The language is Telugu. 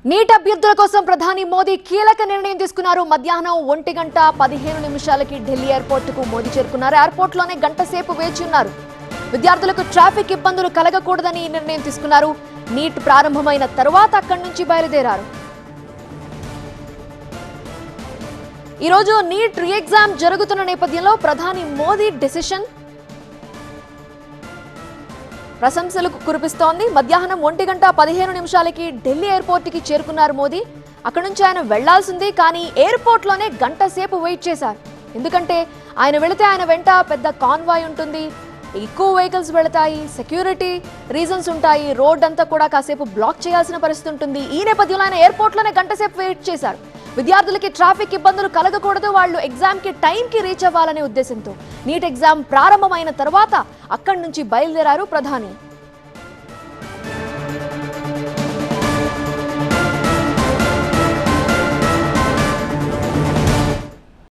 నీట్ అభ్యర్థుల కోసం ప్రధాని మోదీ కీలక నిర్ణయం తీసుకున్నారు. మధ్యాహ్నం 1:15 ఢిల్లీ ఎయిర్పోర్ట్ కు మోదీ చేరుకున్నారు. ఎయిర్పోర్ట్ లోనే గంట సేపు వేచి ఉన్నారు. విద్యార్థులకు ట్రాఫిక్ ఇబ్బందులు కలగకూడదని ఈ నిర్ణయం తీసుకున్నారు. నీట్ ప్రారంభమైన తర్వాత అక్కడి నుంచి బయలుదేరారు. ఈ రోజు నీట్ రీ ఎగ్జామ్ జరుగుతున్న నేపథ్యంలో ప్రధాని మోదీ డెసిషన్ ప్రశంసలకు కురిపిస్తోంది. మధ్యాహ్నం 1:15 ఢిల్లీ ఎయిర్పోర్ట్ కి చేరుకున్నారు మోదీ. అక్కడి నుంచి ఆయన వెళ్లాల్సింది, కానీ ఎయిర్పోర్ట్ లోనే గంట సేపు వెయిట్ చేశారు. ఎందుకంటే ఆయన వెళితే ఆయన వెంట పెద్ద కాన్వాయ్ ఉంటుంది, ఎక్కువ వెహికల్స్ వెళతాయి, సెక్యూరిటీ రీజన్స్ ఉంటాయి, రోడ్ అంతా కూడా కాసేపు బ్లాక్ చేయాల్సిన పరిస్థితి ఉంటుంది. ఈ నేపథ్యంలో ఆయన ఎయిర్పోర్ట్ లోనే గంట సేపు వెయిట్ చేశారు. విద్యార్థులకి ట్రాఫిక్ ఇబ్బందులు కలగకూడదు, వాళ్ళు ఎగ్జామ్ కి టైంకి రీచ్ అవ్వాలనే ఉద్దేశంతో నీట్ ఎగ్జామ్ ప్రారంభమైన తర్వాత అక్కడి నుంచి బయలుదేరారు ప్రధాని.